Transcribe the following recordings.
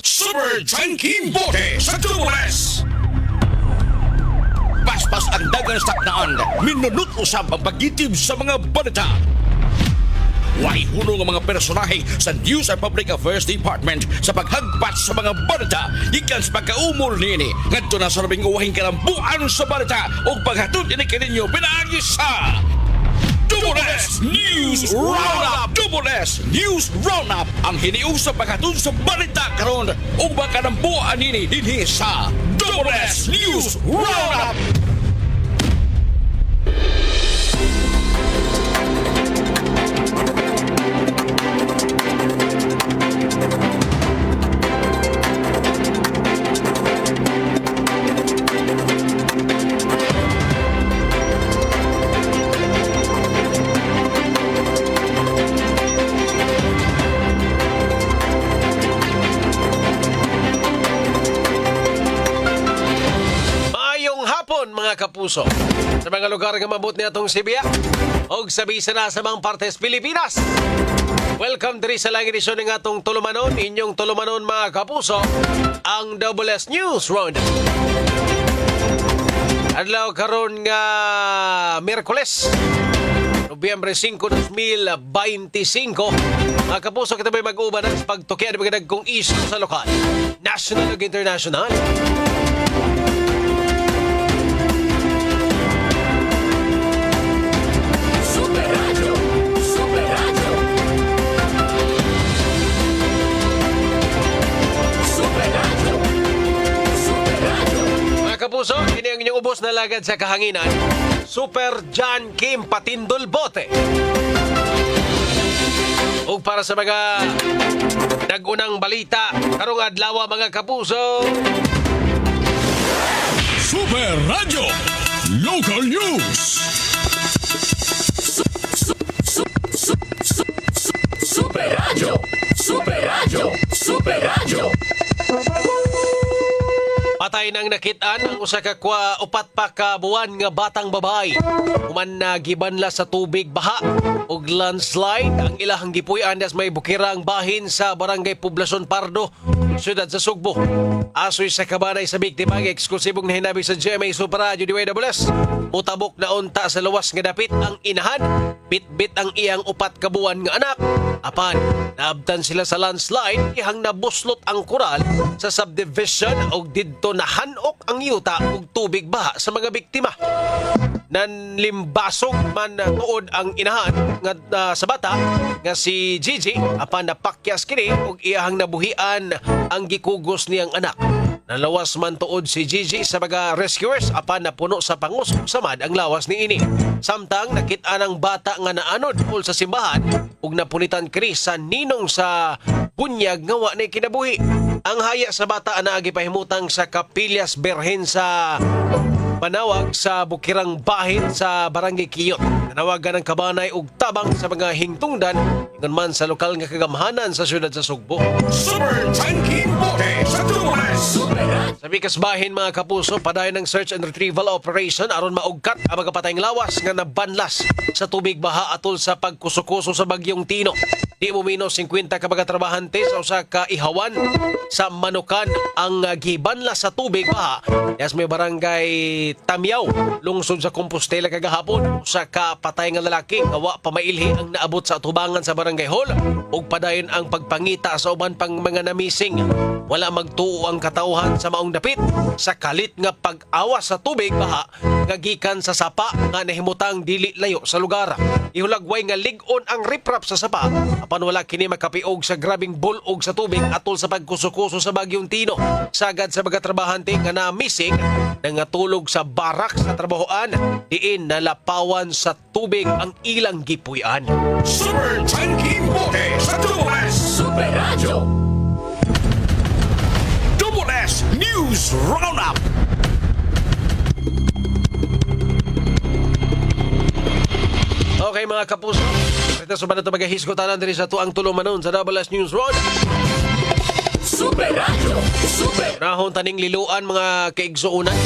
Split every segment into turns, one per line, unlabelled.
Super Junkie Bote sa Tumules! Paspas ang dagang saknaan, minunot usab ang pagitib sa mga balita. Way hunong ang mga personahe sa News and Public Affairs Department sa paghagpat sa mga balita ikan sa pagkaumol nini ngadto na sa labing uwahing kalambuan sa balita o paghatod ini kaninyo pinaagi sa Double S News Roundup! Double S News Roundup ang hiniusap paghatod sa balita karon o bakalambuan nini dinhi sa Double S News Roundup!
Mga kapuso, sa mga lugar nga mabot niya itong Sibiya o sa bisa na sa mga partes Pilipinas. Welcome diri sa lang edisyon ng atong tulumanon, inyong tulumanon mga kapuso, ang Double S News Round. Adlaw karon nga Miyerkules, Nobyembre 5, 2025. Mga kapuso, kita may mag-uban sa pagtukya ng mga nagkong isyo sa lokal, national ug international. Kapuso, ini ang inyong ubos na lagad sa kahanginan. Super John Kim Patindol Bote. O para sa mga nagunang balita, karong adlaw mga kapuso.
Super Radio Local News. Super Radio. Super Radio. Super Radio.
Patay nang nakitaan ang usa ka upat pa ka buwan nga batang babae. Human na gibanla sa tubig baha ug landslide ang ilahang gipuy-an das may bukirang bahin sa Barangay Poblacion Pardo, siyudad sa Sugbo. Asoy sa kabanay sa biktima ang eksklusibong nahinabi sa GMA Super Radio DWS. Mutabok na unta sa luwas nga dapit ang inahan, bit-bit ang iyang upat ka buwan nga anak. Apan, naabtan sila sa landslide, ihang nabuslot ang kural sa subdivision o didto nahanok ang yuta ug tubig baha sa mga biktima. Nanlimbasog man tuod ang inahan nga sa bata nga si Gigi, apan napakyas kini ug iyahang nabuhian ang gikugos niyang anak. Nalawas man tuod si Gigi sa mga rescuers, apan napuno sa pangus samad ang lawas ni ini. Samtang nakita ng bata nga naanod ul sa simbahan ug napunitan kini sa ninong sa bunyag nga wa nay kinabuhi. Ang haya sa bata ana gipahimutang sa Kapillas Berhen sa panawag sa bukirang bahin sa Barangay Kiyot. Nanawagan ng kabanay ug tabang sa mga hingtungdan ingon man sa lokal nga kagamhanan sa siyudad sa Sugbo.
Super Junkie Bote sa Tumules.
Sa bikas bahin mga kapuso, padayon ng search and retrieval operation aron maugkat ang mga patayng lawas nga nabanlas sa tubig baha atol sa pagkusukuso sa bagyong Tino. Di mumino 50 ka mga trabahante sa usa ka ihawan sa Manukan ang gibanlas sa tubig baha. Yes, may barangay Tamyaw, lungsod sa Compostela kagahapon. Usa ka patay nga lalaki nga wa pamailhi ang naabot sa atubangan sa barangay hall ug padayon ang pagpangita sa uban pang mga namising. Wala magtuo ang katawhan sa maong dapit sa kalit nga pag-awas sa tubig baha nga gikan sa sapa nga nahimutang dili layo sa lugar. Ihulagway nga lig-on ang riprap sa sapa apan wala kini makapiog sa grabing bulog sa tubig atol sa pagkusukuso sa bagyong Tino. Sagad sa mga trabahante nga namising nangatulog sa barak sa trabahoan diin nalapawan sa tubig ang ilang gipuy-an.
Super Junkie Bote sa Tumules. Super Radio. Double S News Roundup.
Okay mga kapuso, ito sa ito magahisgotanan din sa tuang tulumanon sa Double S News Round.
Super Radio. Super.
Nahon taning liluan mga kaigsuunan.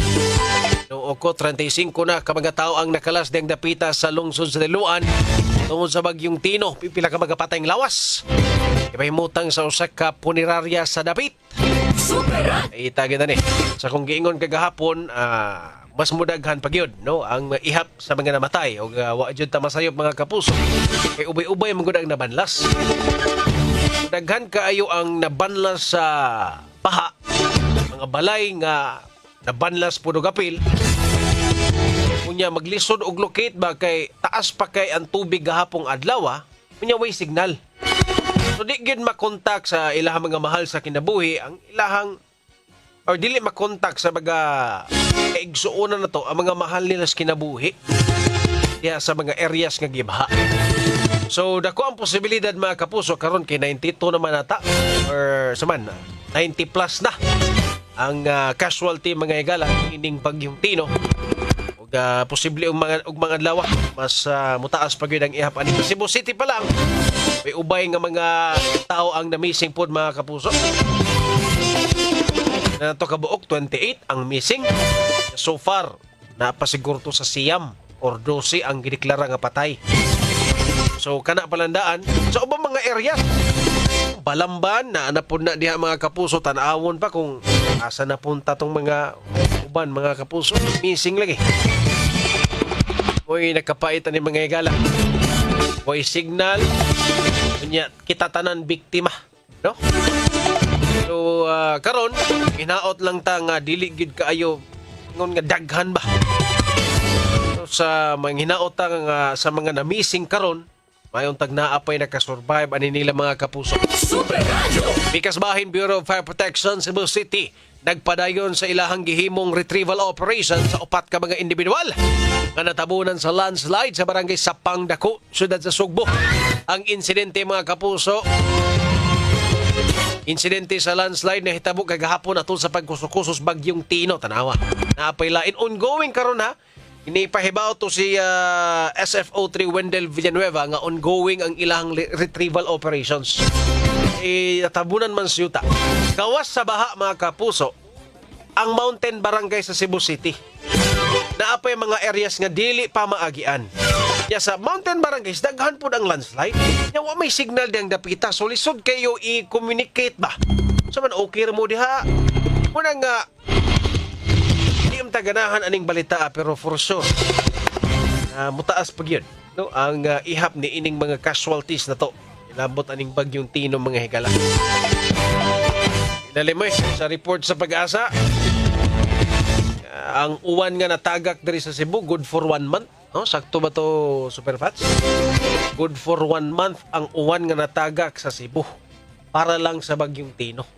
Noong ko 35 na kamanga tao ang nakalas ding dapita sa lungsod sa Liluan tungod sa bagyong Tino. Pipila ka magapatayng lawas. ipahimutang sa usa ka punerarya sa dapit. Ay tagin na ni. Sa kung giingon kagahapon, mas mudaghan pa gyud no ang ihap sa mga namatay o wa jud ta masayop mga kapuso. Kay ubay-ubay man gud ang nabanlas. Daghan kaayo ang nabanlas sa baha. Mga balay nga nabanlas puno gapil. Kunya maglisod og locate ba kay taas pa kay ang tubig gahapong adlaw, kunya way signal. So di gid makontak sa ilahang mga mahal sa kinabuhi ang ilahang or dili makontak sa mga kaigsuonan na to ang mga mahal nila sa kinabuhi diya sa mga areas nga gibaha. So dako ang posibilidad mga kapuso karon kay 92 naman nata or saman 90 plus na ang casualty mga higala ining bagyong Tino. Ug posible og mga adlaw mas mutaas pa gyud ang ihap ani Cebu City pa lang. May ubay nga mga tao ang na-missing pod mga kapuso. Na to kabuok 28 ang missing. So far napasiguro to sa siyam or 12 ang gideklara nga patay. So kana palandaan sa ubang mga area Balamban na anapod na diha mga kapuso tan-awon pa kung asa napunta tong mga uban mga kapuso missing lagi. Oy nakapait ani mga higala. Oy signal unya kita tanan biktima no. So karon hinaot lang ta nga dili gid kaayo ngon nga daghan ba. So, sa mga hinaot ta nga sa mga na-missing karon mayon tag naapay nakasurvive ani nila mga kapuso. Bikas Bahin Bureau of Fire Protection Cebu City nagpadayon sa ilahang gihimong retrieval operation sa upat ka mga individual nga natabunan sa landslide sa barangay Sapang Dako, siyudad sa Sugbo. Ang insidente mga kapuso, insidente sa landslide na hitabo kagahapon atol sa pagkusukusos bagyong Tino, tanawa. Naapay lain ongoing karon ha. Inipahibaw to si SFO3 Wendell Villanueva nga ongoing ang ilang retrieval operations. Natabunan man siyuta. Gawas sa baha mga kapuso, ang mountain barangay sa Cebu City. Naapay mga areas nga dili pa maagian. Ya sa mountain barangays, daghan po ang landslide. Ya wa may signal diyang dapita. So lisod kayo i-communicate ba? So man okay mo diha. Muna nga taganahan aning balita pero for sure mutaas pag yun no? Ang ihap ni ining mga casualties na to ilabot aning bagyong Tino mga higala. Inalimay sa report sa Pag-asa ang uwan nga natagak diri sa Cebu good for 1 month no? Sakto ba to Superfats? Good for 1 month ang uwan nga natagak sa Cebu para lang sa bagyong Tino.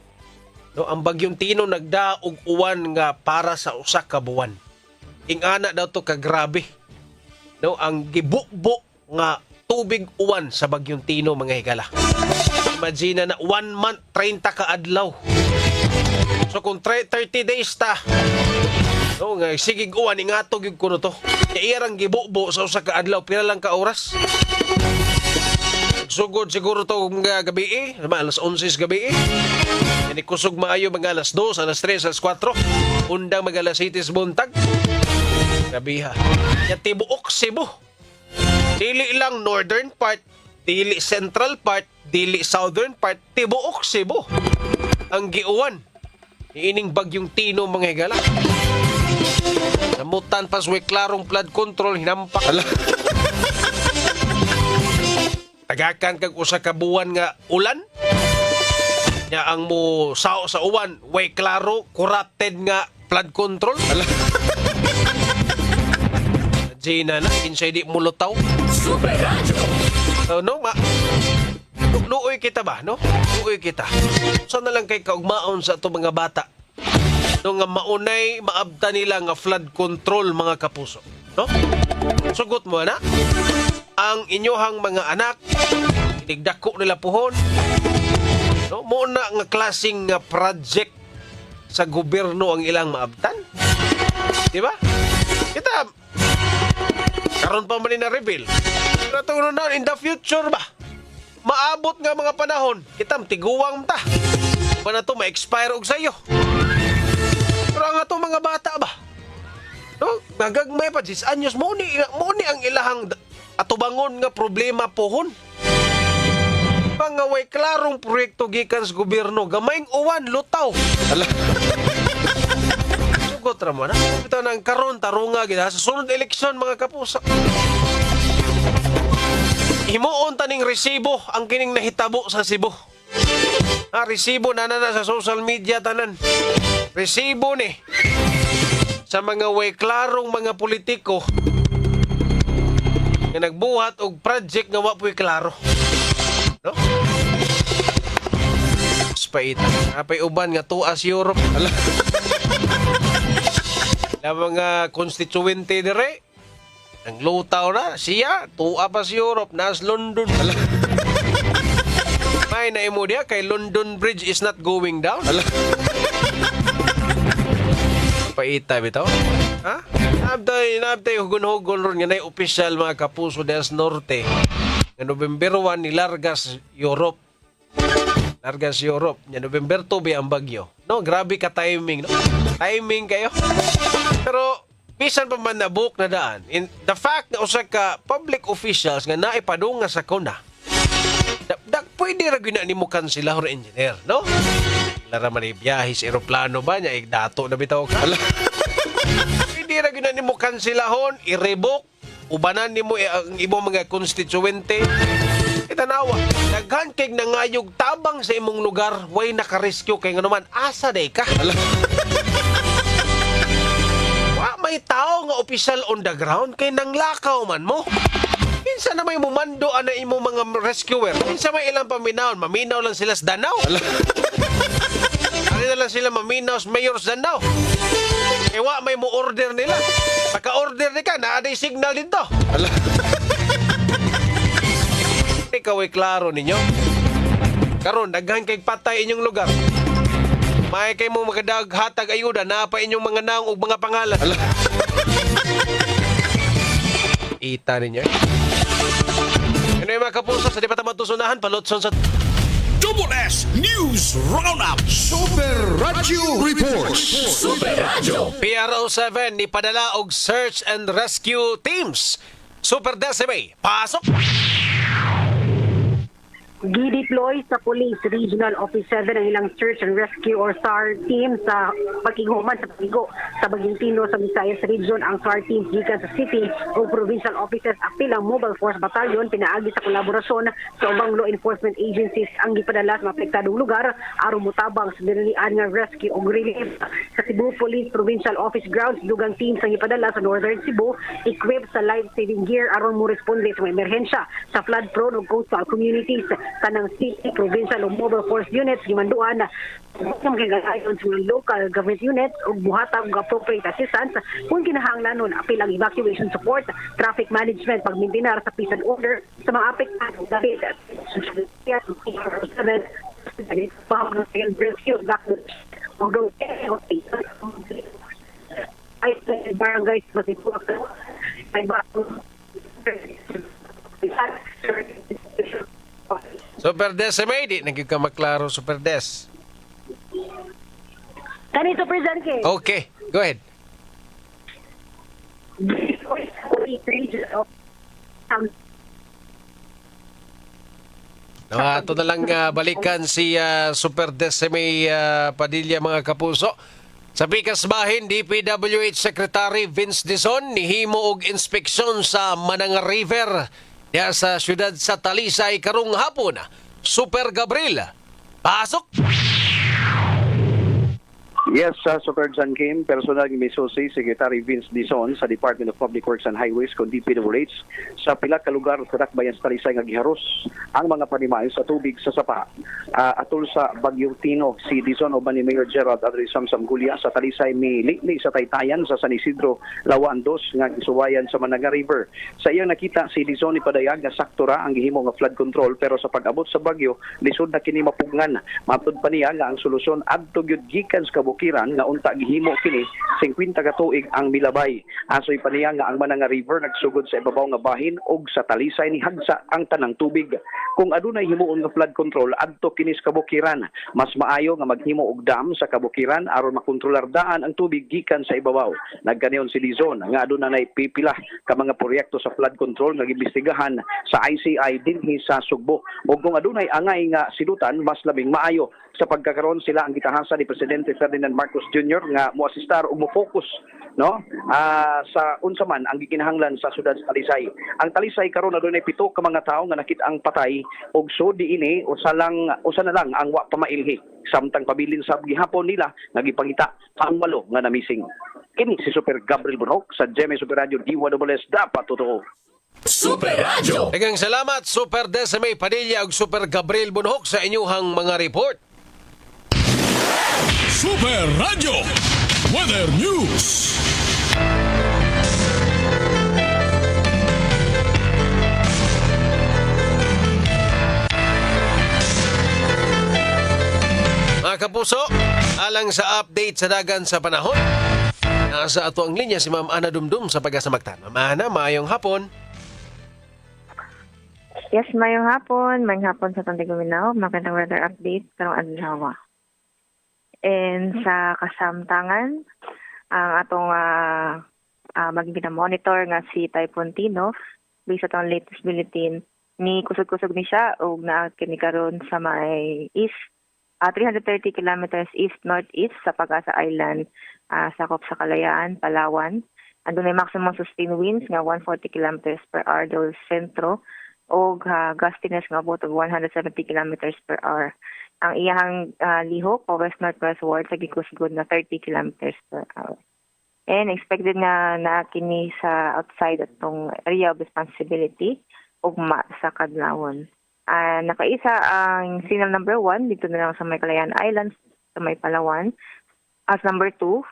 No, ang bagyong Tino nagdaog uwan nga para sa usa ka buwan. Ingana daw to ka grabe. No, ang gibukbo nga tubig uwan sa bagyong Tino mga higala. Imagine na 1 month 30 ka adlaw. So kung 30 days ta, no, nga sigig uwan ingatog gyud kuno to. Iyarang gibukbo sa usa ka adlaw pila lang ka oras. Sugod siguro to mga gabi alas 11 gabi Ini kusog maayo mga alas 2, alas 3, alas 4. Undang mga alas 7 buntag. Gabiha. Yan tibuok Cebu. Dili lang northern part, dili central part, dili southern part, tibuok Cebu. Ang giuwan. Ining bagyong Tino mga higala. Namutan pas way klarong flood control hinampak. Tagakan kag usa ka buwan nga ulan. Ya ang mo sao sa uwan way klaro corrupted nga flood control. Gina na kinsay di mulutaw. Super Radio. So no ma nuoy kita ba no? Nuoy kita. So na lang kay kaugmaon sa ato mga bata. No nga maunay maabta nila nga flood control mga kapuso. No? Sugot mo na. Ang inyohang mga anak inigdako nila puhon. No, muna nga klaseng project sa gobyerno ang ilang maabtan. Di ba? Kita karon pa man na reveal. Pero na in the future ba? Maabot nga mga panahon, kita tiguwang ta. Pa na to ma-expire og sayo. Pero ang ato mga bata ba? No, nagagmay pa 10 anyos mo ni ang ilahang atubangon nga problema pohon. mga way klarong proyekto gikan sa gobyerno, gamayng uwan, lutaw.
Ala.
Sugot raman, ha? Ito nang karon tarunga gid sa sunod eleksyon mga kapuso. Himuon taning resibo ang kining nahitabo sa Cebu. Resibo na sa social media tanan. Resibo ni sa mga way klarong mga politiko nga nagbuhat og project nga wa puy klaro. No? Spaita. Apay uban nga tuas Europe. Ala. La mga constituente dire ang lutaw na siya tuwa pa sa Europe nas London. Ala. May naimo dia kay London Bridge is not going down. Ala. Paita bitaw. Ha? Nabday hugon-hugon ron nga na official mga kapuso des Norte. Nga November 1 ni Largas Europe. Largas Europe. Nga November 2 ba ang bagyo. No, grabe ka timing, no? Timing kayo. Pero bisan pa man nabuk na daan. In the fact na usa ka public officials nga naipadunga sa kuna. Pwede ra gyud na nimo kansela or engineer, no? Lara man biyahe sa eroplano ba niya dato na bitaw ka. Pwede ra gyud na nimo kanselahon, i-revoke, ubanan nimo ang imong mga konstituente. Itanawa, daghan kay nangayog tabang sa imong lugar, way naka-rescue kay nganuman asa day ka. Wa may tao nga opisyal on the ground kay nanglakaw man mo. Minsan na may mumando na imo mga rescuer. Minsan may ilang paminaw. Maminaw lang sila sa Danau. Ano na lang sila maminaw sa mayor sa Danau. Ewa may mo-order nila. Pagka-order ni ka, naaday signal dito. Ikaw ay klaro ninyo. Karon, daghan kay patay inyong lugar. May kay mo magadag hatag ayuda na pa inyong mga naong ug mga pangalan. Ita ninyo. Ano yung mga kapuso sa di pa tamatusunahan, palotson sa
Double S News Roundup.
Super Radio Reports.
Super Radio.
PRO7 ni padala og search and rescue teams. Super Decime, pasok!
Gideploy sa Police Regional Office 7 ang ilang search and rescue or SAR team sa pagkiguman sa pagigo sa Baging Tino sa Visayas Region. Ang SAR teams gikan sa city o provincial offices apil ang Mobile Force Battalion pinaagi sa kolaborasyon sa ubang law enforcement agencies ang gipadala sa apektadong lugar aron motabang sa dinilian nga rescue o relief. Sa Cebu Police Provincial Office grounds dugang teams ang gipadala sa Northern Cebu equipped sa life-saving gear aron mo responde sa mga emerhensya sa flood-prone o coastal communities. Kanang city, provincial o mobile force units gimanduan na magkagayon sa mga local government units o buhatag og appropriate assistance kung kinahanglanon apil ang evacuation support, traffic management, pagmintinar sa peace and order sa mga apektadong dapit. Barangays masipulak ay
Super Decime, di naging ka maklaro Super Des.
Kanito present kay.
Okay, go ahead. Ato na lang balikan si Super Decime Padilla mga kapuso. Sa Pikas Bahin, DPWH Secretary Vince Dizon nihimo og inspeksyon sa Mananga River diya sa syudad sa Talisay karong hapon. Super Gabriel, pasok!
Yes, Super John Kim, personal gimisosi Secretary Vince Dizon sa Department of Public Works and Highways kung DPWH sa pila ka lugar sa Dakbayan sa Talisay nga giharos ang mga panimayo sa tubig sa sapa. Atol sa Bagyong Tino, si Dizon o ni Mayor Gerald Adri Samsam Gulia sa Talisay militli sa Taytayan sa San Isidro, Lawan 2 nga gisuwayan sa Mananga River. Sa iyang nakita si Dizon ni padayag nga saktura ang gihimo nga flood control pero sa pag-abot sa bagyo lisod na kini mapugngan. Matud pa niya nga ang solusyon adto gyud gikan sa kabuk kabukiran nga unta gihimo kini 50 ka tuig ang milabay. Asoy pa niya nga ang Mananga River nagsugod sa ibabaw nga bahin ug sa talisay ni hagsa ang tanang tubig. Kung adunay himuon nga flood control adto kini sa kabukiran, mas maayo nga maghimo og dam sa kabukiran aron makontrolar daan ang tubig gikan sa ibabaw. Nagkaniyon si Dizon nga adunay pipila ka mga proyekto sa flood control nga giimbestigahan sa ICI dinhi sa Sugbo. Ug kung adunay angay nga silutan, mas labing maayo sa pagkakaroon sila ang gitahasa ni Presidente Ferdinand Marcos Jr. nga moasistar o mo-focus sa unsa man ang gikinahanglan sa syudad sa Talisay. Ang Talisay karon adunay 7 ka mga tawo nga nakit ang patay ug so diini usa na lang ang wa pamailhi samtang pabilin sa gihapon nila nga gipangita ang 8 nga namising. Kini si Super Gabriel Bunok sa GMA Super Radio DWS dapat totoo.
Super Radio.
Daghang salamat Super Desiree Padilla ug Super Gabriel Bunhok sa inyuhang mga report.
Super Radio Weather News.
Mga kapuso, alang sa update sa dagan sa panahon, nasa ato ang linya si Ma'am Ana Dumdum sa Pag-asa Mactan. Ma'am Ana, maayong hapon.
Yes, mayong hapon. Mayong hapon sa Tantig Guminaw. Magandang weather update karong adlaw. And sa kasamtangan, ang atong magiging monitor nga si Typhoon Tino, based sa atong latest bulletin, ni kusog-kusog ni siya o na kini karon sa may east, 330 kilometers east-northeast sa Pag-asa Island, sakop sa Kalayaan, Palawan. Andun ay maximum sustained winds nga 140 kilometers per hour dol sentro o gustiness nga about of 170 kilometers per hour. Ang iyang lihok o west-northwestward sa gikusgod na 30 kilometers per hour. And expected nga na kini sa outside atong area of responsibility ugma sa Kadlawon. Nakaisa ang signal number 1 dito na lang sa may Kalayaan Islands, sa may Palawan. As number 2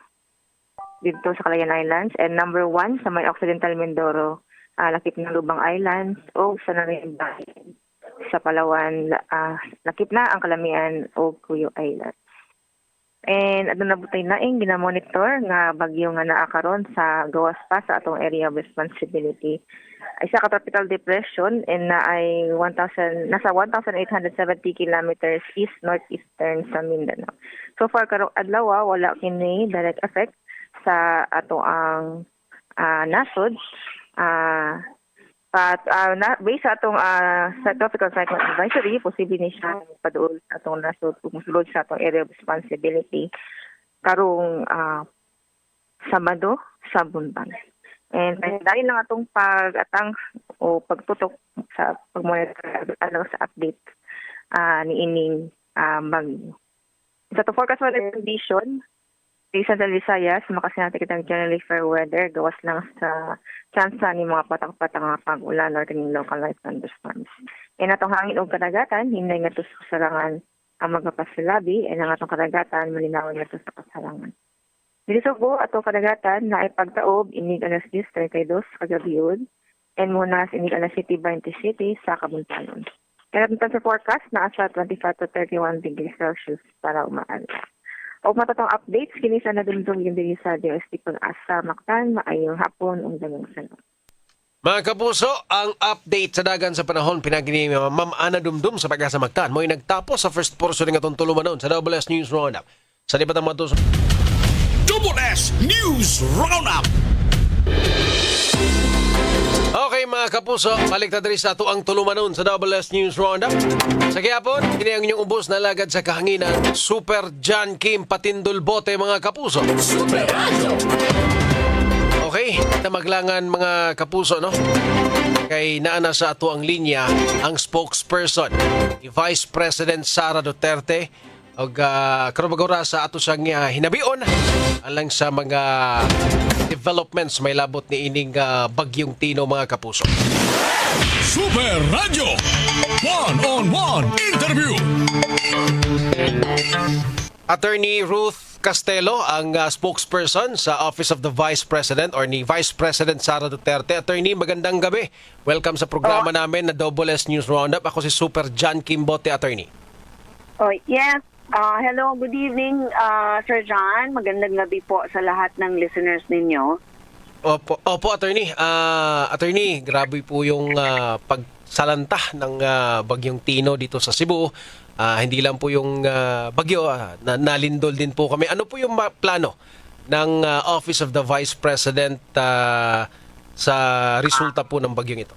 dito sa Kalayaan Islands. And number 1 sa may Occidental Mindoro, lakip ng Lubang Islands o sa Narimbay. Sa Palawan, lakip na ang Kalamian o Cuyo Islands. And adun na butay naing ginamonitor nga bagyo nga naa karon sa gawas pa sa atong area of responsibility. Isa ka tropical depression and na ay nasa 1,870 kilometers east-northeastern sa Mindanao. So far karong adlaw wala kini direct effect sa ato ang nasod. But based sa atong sa tropical cyclone advisory, posible ni siya paduol sa atong nasod ug mosulod sa atong area of responsibility karong Sabado sa Bunban. And dahil lang atong pag-atang o pagtutok sa pag-monitor sa update ni ining bagyo. Sa to forecast weather condition, sa Central Visayas, makasinati kitang generally fair weather, gawas lang sa chance ni mga patak-patak nga pag-ulan or kaning localized thunderstorms. And atong hangin o kadagatan, hinay nga to sa kasarangan ang magpapasilabi, and ang atong kadagatan, malinawan nga to sa kasarangan. Dito sa Sugbo, atong kadagatan na ipagtaob, inig alas 10:32 kagabiyon, and muna inig alas 7:20 sa Kabuntanon. Kaya sa forecast, naasa 25 to 31 degrees Celsius para umaala. O matatong updates, kini sa nadumdum yung dili sa DST Pag-asa Mactan, maayong hapon ang dagang sanong.
Mga kapuso, ang update sa dagan sa panahon pinagini ni Ma'am Ana Dumdum sa Pag-asa Mactan. Mo'y nagtapos sa first portion ng atong tulumanon sa WS News Roundup. Sa lipat ang mga
Double S News Roundup.
Okay mga kapuso, balik na diri sa ato ang tulumanon sa WS News Roundup. Sa gihapon, kini ang inyong ubos na lagad sa kahanginan, Super John Kim Patindol Bote mga kapuso.
Super Radio.
Okay, maglangan mga kapuso, no? Kay naana sa ato ang linya ang spokesperson ni Vice President Sara Duterte og karabagora sa ato sang hinabion alang sa mga developments may labot ni ining bagyong Tino mga kapuso.
Super Radio One-on-One Interview.
Attorney Ruth Castelo ang spokesperson sa Office of the Vice President or ni Vice President Sara Duterte. Attorney, magandang gabi. Welcome sa programa namin na Double S News Roundup. Ako si Super John Kimbote, Attorney.
Oh, yes.
Hello, good evening, Sir John. Magandang gabi po sa lahat ng listeners ninyo.
Opo, attorney. Attorney, grabe po yung pagsalanta ng bagyong Tino dito sa Cebu. Hindi lang po yung bagyo, nalindol din po kami. Ano po yung plano ng Office of the Vice President sa resulta po ng bagyong ito?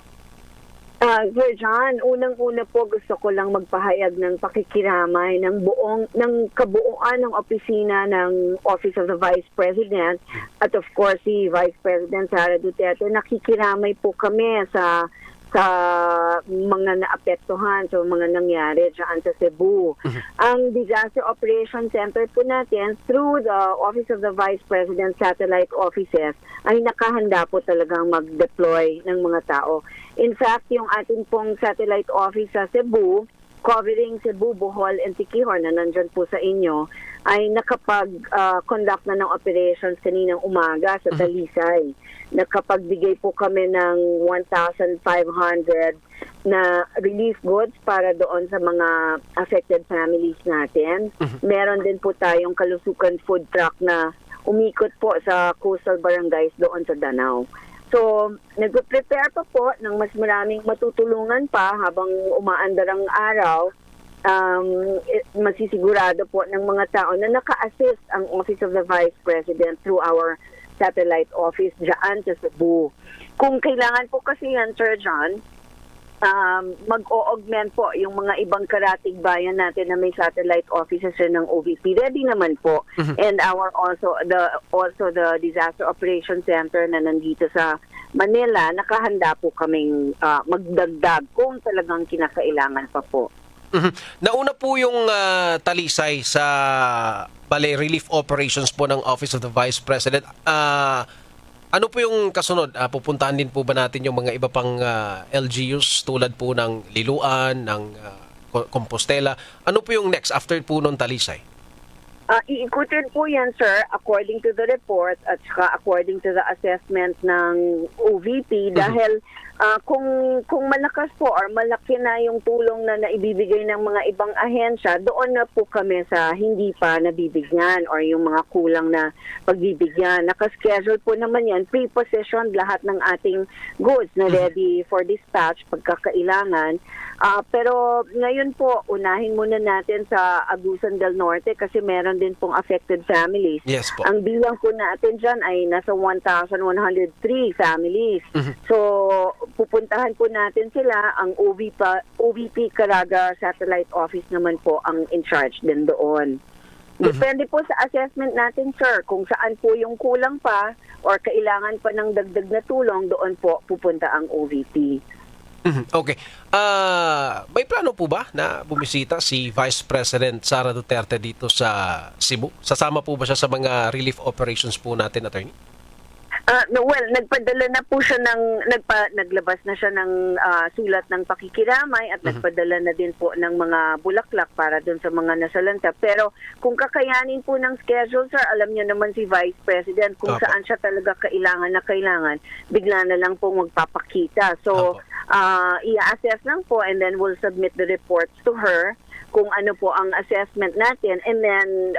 Sir John, unang-una po gusto ko lang magpahayag ng pakikiramay ng kabuuan ng opisina ng Office of the Vice President at of course si Vice President Sara Duterte. Nakikiramay po kami sa mga naapektuhan, sa mga nangyari dyan sa Cebu. Ang Disaster Operation Center po natin through the Office of the Vice President Satellite Offices ay nakahanda po talagang mag-deploy ng mga tao. In fact, yung ating pong satellite office sa Cebu, covering Cebu, Bohol, and Siquijor na nandyan po sa inyo, ay nakapag-conduct na ng operations kaninang umaga sa Talisay. Nakapagbigay po kami ng 1,500 na relief goods para doon sa mga affected families natin. Meron din po tayong kalusukan food truck na umikot po sa coastal barangays doon sa Danao. So, nag-prepare pa po ng mas maraming matutulungan pa habang umaandar ang araw. Masisigurado po ng mga tao na naka-assist ang Office of the Vice President through our satellite office dyan sa Cebu. Kung kailangan po kasi yan, Sir John, mag-o-augment po yung mga ibang karatig bayan natin na may satellite offices ng OVP. Ready naman po. And also the Disaster Operation Center na nandito sa Manila, nakahanda po kaming magdagdag kung talagang kinakailangan pa po.
Nauna po yung Talisay sa relief operations po ng Office of the Vice President. Ano po yung kasunod? Pupuntahan din po ba natin yung mga iba pang LGUs tulad po ng Liloan, ng Compostela? Ano po yung next after po ng Talisay?
Iikutin po yan, sir, according to the report at saka according to the assessment ng OVP dahil kung malakas po or malaki na yung tulong na naibibigay ng mga ibang ahensya, doon na po kami sa hindi pa nabibigyan or yung mga kulang na pagbibigyan. Nakaschedule po naman yan, pre-positioned lahat ng ating goods na ready for dispatch pagkakailangan. Pero ngayon po, unahin muna natin sa Agusan del Norte kasi meron din pong affected families.
Yes po.
Ang bilang po natin dyan ay nasa 1,103 families. So, pupuntahan po natin sila. Ang OVP Caraga Satellite Office naman po ang in charge din doon. Depende po sa assessment natin, sir, kung saan po yung kulang pa or kailangan pa ng dagdag na tulong, doon po pupunta ang OVP.
Okay. May plano po ba na bumisita si Vice President Sara Duterte dito sa Cebu? Sasama po ba siya sa mga relief operations po natin, attorney?
Nagpadala na po siya naglabas na siya ng sulat ng pakikiramay at nagpadala na din po ng mga bulaklak para dun sa mga nasalanta. Pero kung kakayanin po ng schedule, sir, alam niyo naman si Vice President kung saan siya talaga kailangan, bigla na lang po magpapakita. So, i-assess lang po and then we'll submit the reports to her kung ano po ang assessment natin and then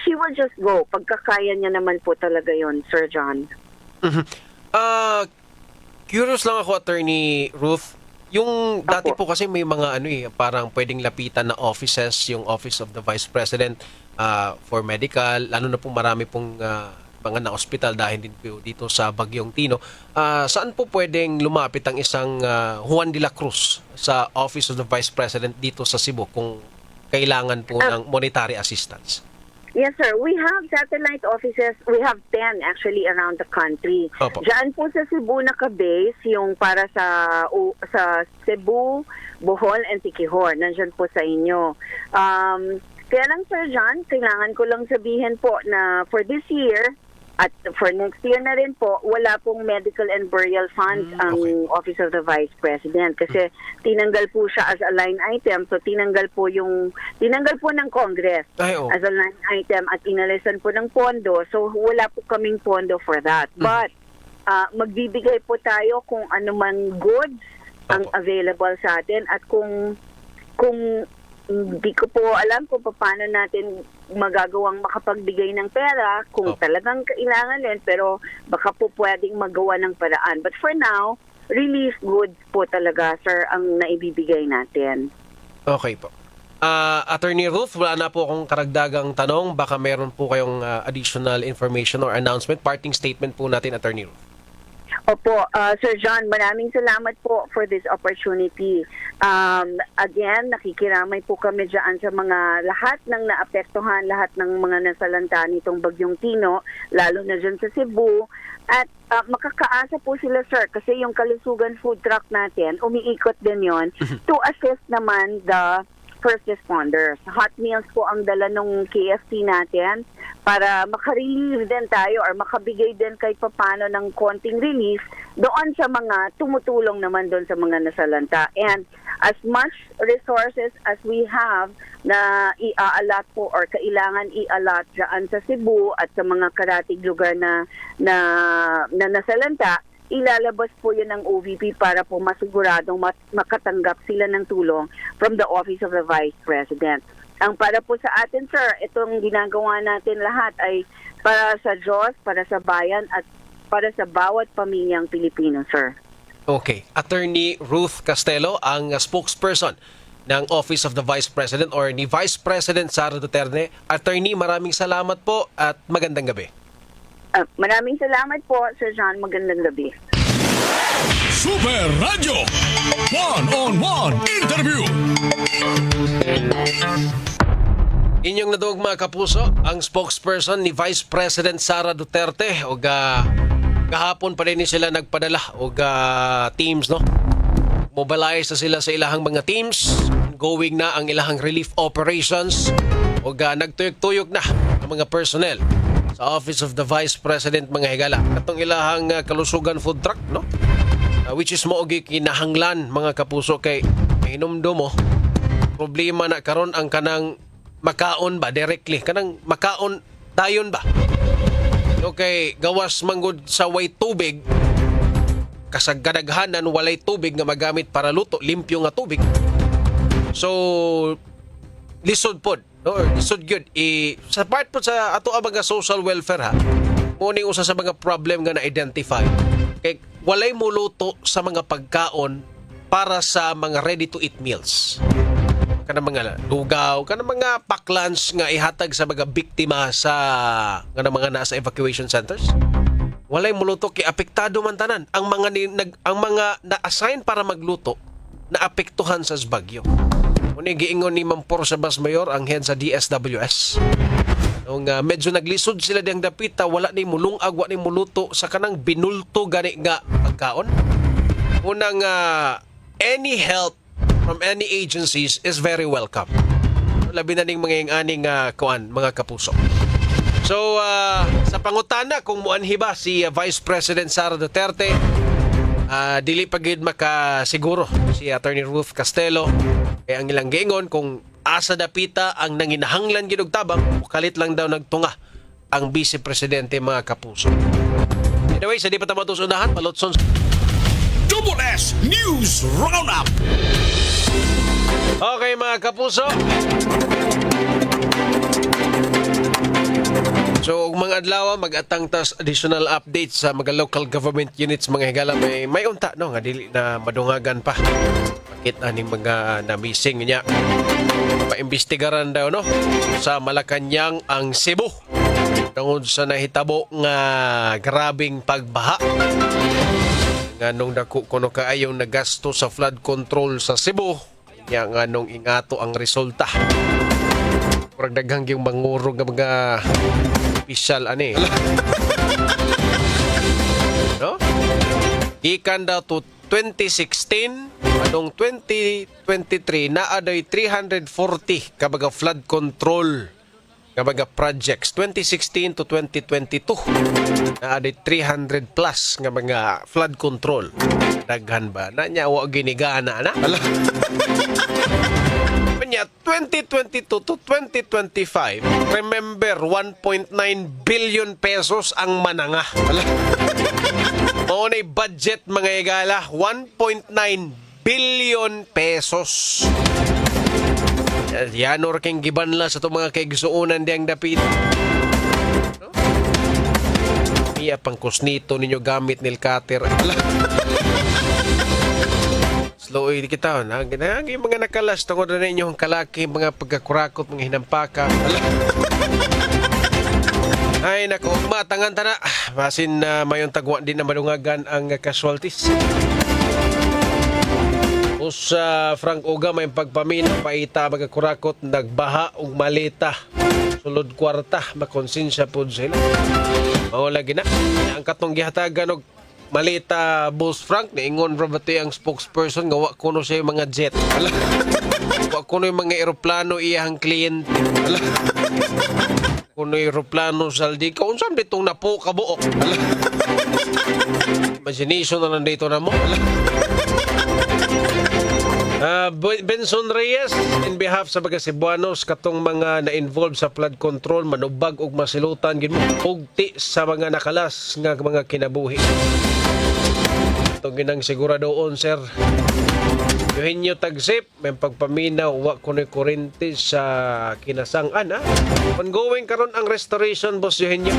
she will just go pagkakaya niya naman po talaga yon, Sir John.
Curious lang ako, Attorney Ruth, yung dati po kasi may mga parang pwedeng lapitan na offices, yung Office of the Vice President for medical, lalo na po marami pong mga na-hospital dahil din po dito sa Bagyong Tino. Saan po pwedeng lumapit ang isang Juan de la Cruz sa Office of the Vice President dito sa Cebu kung kailangan po ng monetary assistance?
Yes, sir. We have satellite offices. We have 10 actually around the country.
Opo.
Diyan po sa Cebu naka-base yung para sa Cebu, Bohol, and Siquijor. Nandiyan po sa inyo. Kaya lang, Sir John, kailangan ko lang sabihin po na for this year, at for next year na rin po, wala pong medical and burial funds ang Office of the Vice President kasi tinanggal po siya as a line item. So tinanggal po ng Congress as a line item at inalisan po ng pondo. So wala po kaming pondo for that. But magbibigay po tayo kung ano man goods ang available sa atin at kung hindi ko po alam kung paano natin magagawang makapagbigay ng pera kung talagang kailangan din, pero baka po pwedeng magawa ng paraan. But for now, relief goods po talaga, sir, ang naibibigay natin.
Okay po. Attorney Ruth, wala na po akong karagdagang tanong. Baka meron po kayong additional information or announcement. Parting statement po natin, Attorney Ruth.
Opo, Sir John, maraming salamat po for this opportunity. Again, nakikiramay po kami dyan sa mga lahat ng naapektuhan, lahat ng mga nasalanta nitong Bagyong Tino, lalo na dyan sa Cebu. At makakaasa po sila, sir, kasi yung Kalusugan food truck natin, umiikot din yon to assist naman the first responders. Hot meals po ang dala ng KFC natin para makarelieve din tayo or makabigay din kahit papano ng konting relief doon sa mga tumutulong naman doon sa mga nasalanta. And as much resources as we have na i-allot po or kailangan i-allot dyan sa Cebu at sa mga karatig lugar na nasalanta, ilalabas po yun ng OVP para po masiguradong makatanggap sila ng tulong from the Office of the Vice President. Ang para po sa atin, sir, itong ginagawa natin lahat ay para sa Diyos, para sa bayan, at para sa bawat pamilyang Pilipino, sir.
Okay. Attorney Ruth Castelo, ang spokesperson ng Office of the Vice President or ni Vice President Sara Duterte. Attorney, maraming salamat po at magandang gabi.
Maraming salamat po, Sir John. Magandang gabi.
Super Radio One-on-One Interview.
Inyong naduog mga kapuso, ang spokesperson ni Vice President Sara Duterte o kahapon pa rin sila nagpadala o teams, no? Mobilize na sila sa ilahang mga teams, going na ang ilahang relief operations o nagtuyok-tuyok na ang mga personnel sa Office of the Vice President, mga higala. Katong ilahang Kalusugan food truck, no? Which is moogi kinahanglan, mga kapuso, kay hinumdo mo problema na karon ang kanang makaon ba directly, kanang makaon dayon ba. Okay, gawas manggod sa way tubig, kasaggadaghanan walay tubig nga magamit para luto, limpyo nga tubig. So lisod pod, no? Lisod gyud sa part po sa ato ang mga social welfare, ha, muning usa sa mga problem nga na-identify kay walay muluto sa mga pagkaon para sa mga ready to eat meals, kanang mga lugaw, kanang mga pack lunch nga ihatag sa mga biktima sa kanang mga nasa evacuation centers. Walay muluto kay apektado man tanan ang mga na-assign para magluto na apektuhan sa bagyo. Muni giingon ni Ma'am Porsabas Mayor, ang head sa DSWS. Nung medyo naglisod sila diyang dapita, wala ni mulungag, wala ni muluto sa kanang binulto gani nga pagkaon. Unang any help from any agencies is very welcome. Labi na ning mga aning mga kapuso. So sa pangutana kung muanhi ba si Vice President Sara Duterte, dili pa gid makasiguro si Attorney Ruth Castelo kay ang ilang giingon kung asa dapita ang nanginahanglan gid og tabang, kalit lang daw nagtunga ang Vice Presidente, mga kapuso. Anyway, sa di pa tama unahan, palotson
Double S News Roundup.
Okay, mga kapuso. So, mga adlaw mag-atang tas additional updates sa mga local government units, mga higala. May unta, no, nga dili na madungagan pa. Bakit aning mga na-missing niya. Paimbestigaran daw, no, sa Malacanang ang Cebu. Tungod sa nahitabo nga grabing pagbaha. Nga nung dako kuno kaayong nagasto sa flood control sa Cebu. Nga nung ingato ang resulta. Parang daghang yung mangurog ng mga official ani. No? Gikan daw to 2016, anong 2023 naaday 340 kabaga flood control kabaga projects. 2016 to 2022 naaday 300 plus nga mga flood control. Daghan ba na nya wa ginigana na? 2022 to 2025, remember 1.9 billion pesos ang mananga. Maunay budget, mga higala, 1.9 billion pesos. Yanor keng gibanla sa itong mga kaigsuunan diyang dapit. No? Iya pang kusnito ninyo gamit nil cutter. Slow kita na ginagi mga nakalas tungod na ninyo ang kalaki mga pagkakurakot mga hinampaka. Ay nako matangan tana basin na mayon tagwa din na madungagan ang casualties. Usa Frank Uga may pagpamin paita magakurakot nagbaha og maleta sulod kwarta makonsensya pud sila. Mao lagi na ang katong gihatagan og maleta Boss Frank niingon ra bati ang spokesperson nga wa kuno siya mga jet. Wa kuno yung mga eroplano iyang kliyente. Kuno eroplano saldi ka unsam ditong napo kabuok. Imagination na lang dito na mo. Benson Reyes, in behalf sa mga Cebuanos, katong mga na-involved sa flood control, manubag og masilutan, ginugti sa mga nakalas nga mga kinabuhi. Itong ginang siguradoon, sir. Eugenio Tagsip, may pagpaminaw, wa kuno'y kurente sa kinasangan, ha? Ongoing karon ang restoration, Boss Eugenio.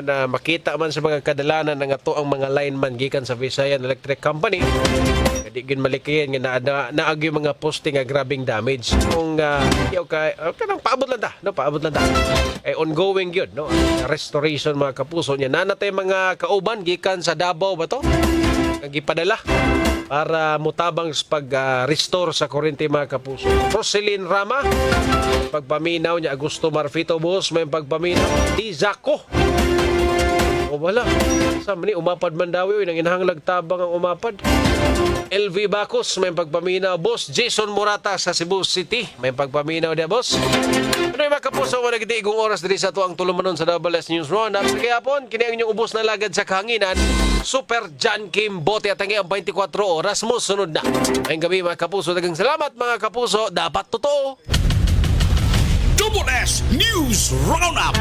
Na makita man sa mga kadalanan ng ato ang mga lineman gikan sa Visayan Electric Company. Di gin malikayan nga naagi mga poste nga grabing damage. Kung kanang paabot lang ta, no, paabot lang ta. Ongoing yun, no. Restoration mga kapuso niya. Nanatay mga kauban gikan sa Davao ba to? Gipadala para mutabang sa pag-restore sa kuryente mga kapuso. Roselyn Rama, pagpaminaw niya. Augusto Marfito Boss, may pagpaminaw. Di Zaco. O wala. Sa mani umapad man daw yun. Ang inahanglag tabang ang umapad. LV Bacos, may pagpaminaw. Boss Jason Morata sa Cebu City, may pagpaminaw dia, boss. Ano yung mga kapuso, wala igong oras diri sa ito ang tulumanon sa WS News Roundup. Sa kayapon, kini ang inyong ubos na lagad sa kahanginan. Super John Kim Bote at ang 24 oras mo sunod na. Ngayong gabi mga kapuso, dagang salamat mga kapuso. Dapat totoo.
Double S News Roundup.